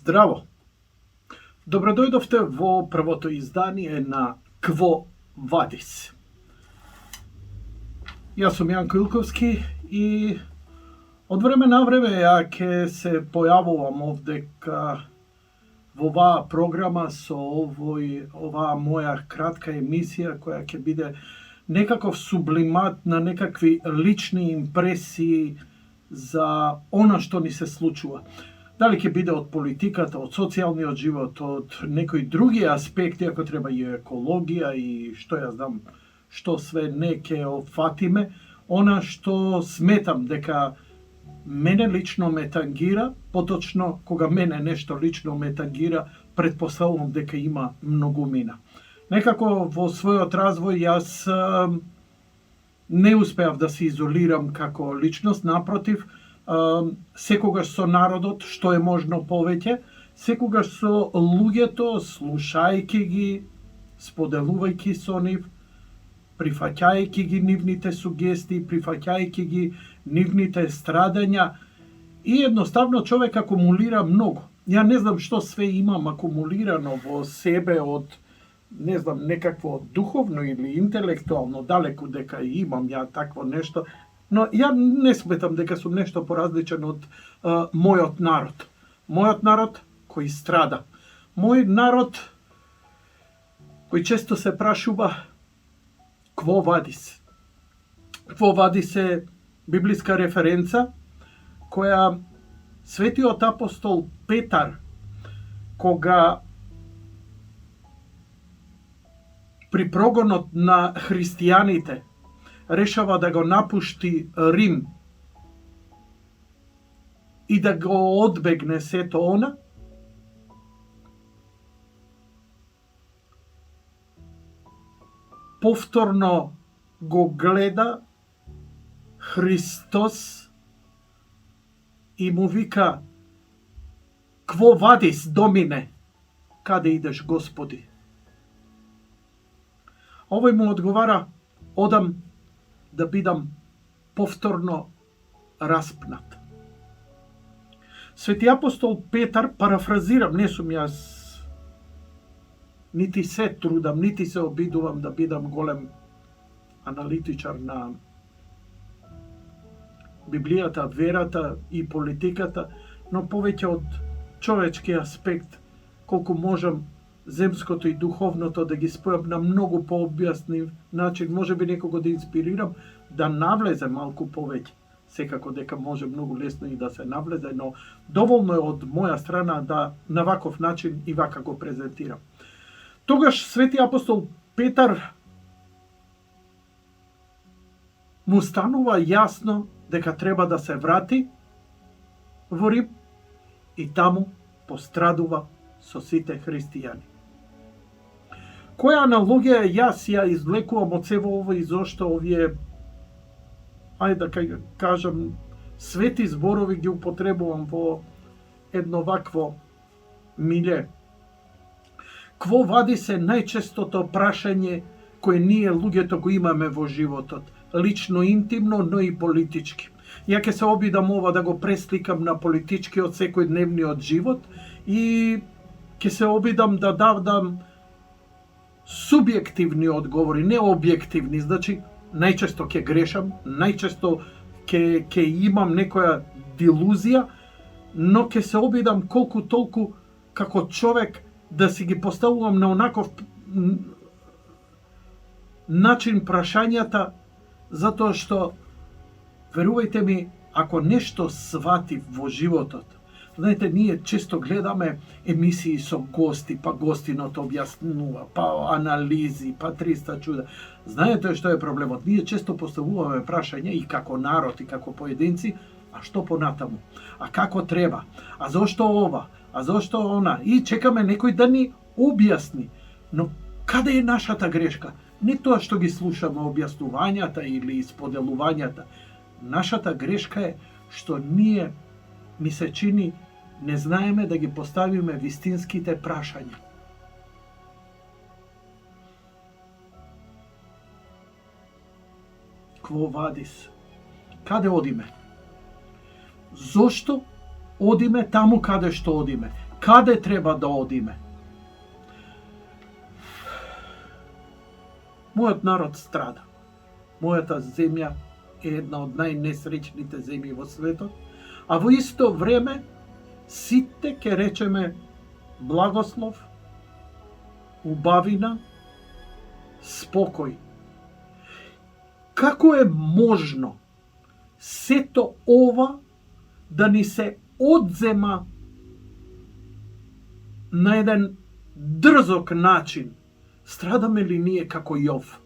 Zdravo! Dobrodojdovte vo prvoto izdanje na Quo Vadis. Ja sam Janko Ilkovski i od vremena na vreme jake se pojavujem ovdje v ova programa so ova moja kratka emisija koja će bude nekakav sublimat na nekakvi lični impresiji za ono što ni se slučuje. Da li će bude od politikata, od socijalni od život, od nekoj drugi aspekti, ako treba i ekologija i što ja znam, što sve neke fatime. Ona što smetam deka mene lično me tangira, potočno koga mene nešto lično me tangira, pretpostavljam deka ima mnogumina. Nekako vo svoj razvoj ja ne uspjev da se izoliram kako ličnost, naprotiv, sekogaš so narodot, što je možno poveće, sekogaš so lugeto, slušajki gi, spodeluvajki so niv, prihvaćajki gi nivnite sugestiji, prihvaćajki gi nivnite stradanja i jednostavno čovjek akumulira mnogo. Ja ne znam što sve imam akumulirano vo sebe od, ne znam, nekakvo duhovno ili intelektualno daleko deka imam ja takvo nešto. No, ja ne smetam deka su nešto porazličeno od mojot narod. Mojot narod koji strada. Moj narod koji često se prašuva Quo Vadis. Quo Vadis je biblijska referenca koja sveti od apostol Petar, koga pri progonot na hristijanite rešava da ga napušti Rim i da ga odbegne seto ona, povtorno go gleda Hristos i mu vika: Quo vadis, Domine, kada ideš, Gospodi? Ovaj mu odgovara: odam da bidam povtorno raspnat. Sveti apostol Petar, parafraziram, ne sum ja niti se trudam, niti se obiduvam da bidam golem analitičar na Biblijata, verata i politikata, no poveća od čovečki aspekt, koliko možem zemskoto i duhovnoto da gi spojam na mnogo poobjasniv način, može bi nekoga da inspiriram da navleze malku poveć. Sekako deka može mnogo lesno i da se navleze, no dovoljno je od moja strana da na ovakav način i vakako prezentiram. Togaš sveti apostol Petar mu stanuva jasno deka treba da se vrati v Rim i tamo postraduva so site hристияни. Koja analogija јас ја извлекувам од сево ово и зошто овие, ајде да кажам, свети зборови ги употребувам во едно вакво миле? Quo vadis е најчестото прашање кое ние луѓето го имаме во животот, лично интимно, но и политички. Ја ќе се обидам ова да го пресликам на политичкиот секојдневниот живот и ќе се обидам да дадам субјективни одговори, не објективни. Значи, најчесто ќе грешам, најчесто ќе имам некоја дилузија, но ќе се обидам колку толку како човек да си ги поставувам на онаков начин прашањата, затоа што, верувајте ми, ако нешто свати во животот, знаете, ние често гледаме емисии со гости, па гостинот објаснува, па анализи, па 300 чуда. Знаете што е проблемот? Ние често поставуваме прашања и како народ, и како поединци, а што понатаму? А како треба? А зошто ова? А зошто она? И чекаме некој да ни објасни. Но каде е нашата грешка? Не тоа што ги слушаме објаснувањата или споделувањата. Нашата грешка е што ние, ми се чини, не знаеме да ги поставиме вистинските прашања. Quo vadis? Каде одиме? Зошто одиме таму каде што одиме? Каде треба да одиме? Мојот народ страда. Мојата земја е една од најнесреќните земји во светот, а во исто време сите ќе речеме благослов, убавина, спокој. Како е можно сето ова да ни се одзема на еден дрзок начин? Страдаме ли ние како Јов?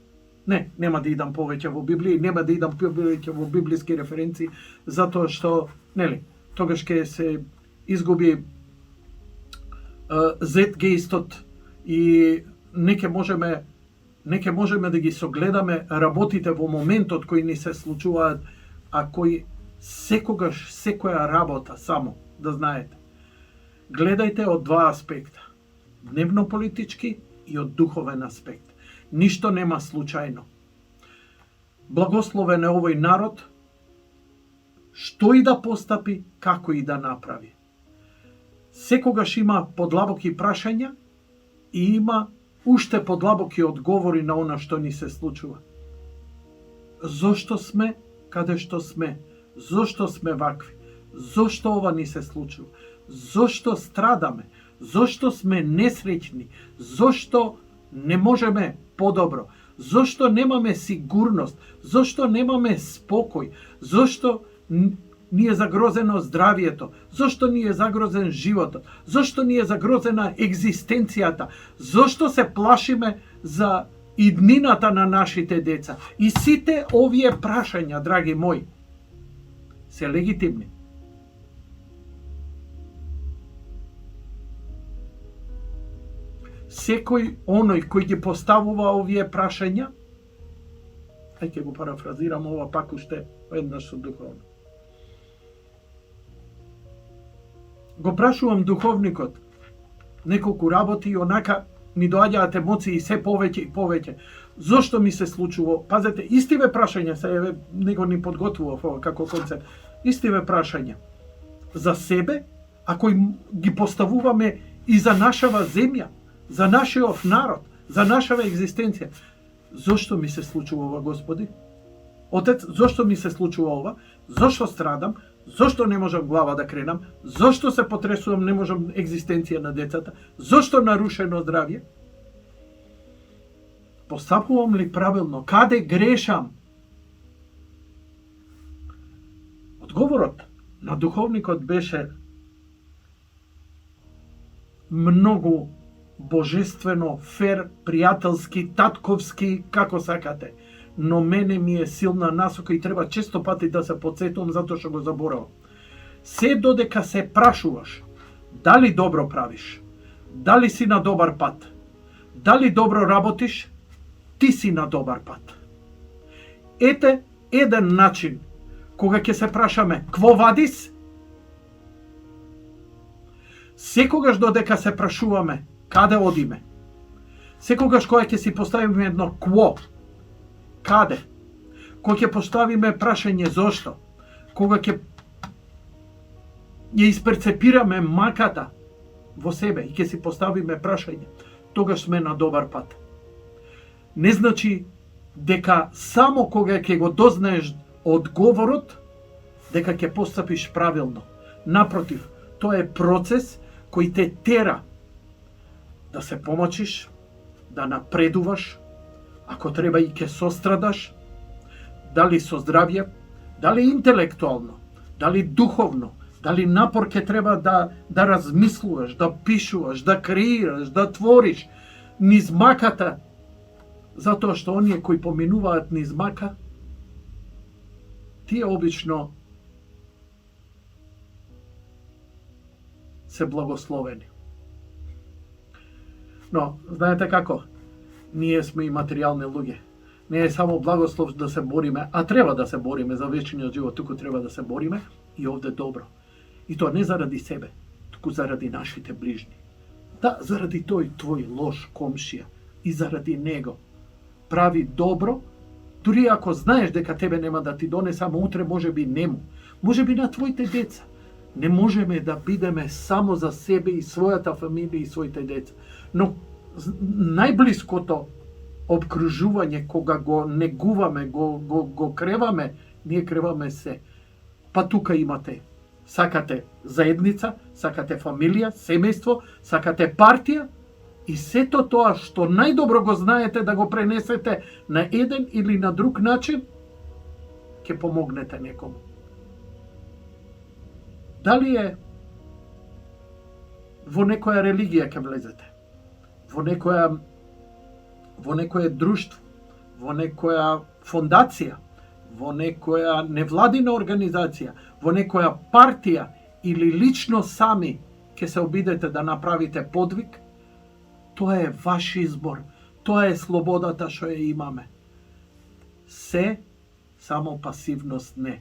Не, нема да идам повеќе во Библија, нема да идам повеќе во библиски референции, затоа што, нели, тогаш ќе се изгуби зетгеистот и не ќе можеме да ги согледаме работите во моментот кои ни се случуваат, а кои секогаш, секоја работа, само да знаете, гледајте од два аспекта. Дневно-политички и од духовен аспект. Ништо нема случајно. Благословен е овој народ, што и да постапи, како и да направи. Секогаш има подлабоки прашања и има уште подлабоки одговори на она што ни се случува. Зошто сме каде што сме? Зошто сме вакви? Зошто ова ни се случува? Зошто страдаме? Зошто сме несреќни? Зошто не можеме подобро? Зошто немаме сигурност? Зошто немаме спокој? Зошто ни е загрозено здравието? Зошто ни е загрозен животот? Зошто ни е загрозена екзистенцијата? Зошто се плашиме за иднината на нашите деца? И сите овие прашања, драги мои, се легитимни. Секој оној кој ги поставува овие прашања, ќе го парафразирам ова пак уште еднаш со духовно. Го прашувам духовникот неколку работи и онака ми доаѓаат емоции се повеќе и повеќе. Зошто ми се случува? Пазете, истиве прашања се, еве, него ни подготвував ова како концепт. Истиве прашања за себе, а кои ги поставуваме и за нашава земја, за нашиот народ, за нашава екзистенција. Зошто ми се случува ова, Господи? Отец, зошто ми се случува ова? Зошто страдам? Зошто не можам глава да кренам? Зошто се потресувам, не можам екзистенција на децата? Зошто нарушено здравје? Постапувам ли правилно? Каде грешам? Одговорот на духовникот беше многу божествено, фер, пријателски, татковски, како сакате. Но мене ми е силна насока и треба често пати да се подсетувам затоа што го заборавам. Се додека се прашуваш дали добро правиш, дали си на добар пат, дали добро работиш, ти си на добар пат. Ете еден начин кога ќе се прашаме кво вадис, секогаш додека се прашуваме каде одиме, секогаш кога ќе си поставиме едно кво, каде, кога ќе поставиме прашање зошто, кога ќе ја исперцепираме маката во себе и ќе си поставиме прашање, тогаш сме на добар пат. Не значи дека само кога ќе го дознаеш одговорот, дека ќе постапиш правилно. Напротив, тоа е процес кој те тера да се помачиш, да напредуваш, ако треба и ќе сострадаш, дали со здравје, дали интелектуално, дали духовно, дали напор ќе треба да размислуваш, да пишуваш, да креираш, да твориш низ маката, затоа што оние кои поминуваат низ мака, тие обично се благословени. Но, знаете како? Ние сме и материјални луѓе. Не е само благослов да се бориме, а треба да се бориме за вечниот живот, туку треба да се бориме и овде добро. И тоа не заради себе, туку заради нашите ближни. Да, заради тој твој лош комшија и заради него. Прави добро, дури ако знаеш дека тебе нема да ти донесе, ама утре може би нему. Може би на твоите деца. Не можеме да бидеме само за себе и својата фамилија и своите деца. Но најблиското обкружување, кога го негуваме, го креваме, ние креваме се. Па тука имате, сакате заедница, сакате фамилија, семејство, сакате партија и сето тоа што најдобро го знаете да го пренесете на еден или на друг начин, ќе помогнете некому. Дали е во некоја религија ќе влезете, во некое друштво, во некоја фондација, во некоја невладина организација, во некоја партија или лично сами ќе се обидете да направите подвиг, тоа е ваш избор, тоа е слободата што ја имаме. Се, само пасивност не.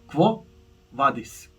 Кво? Vadis.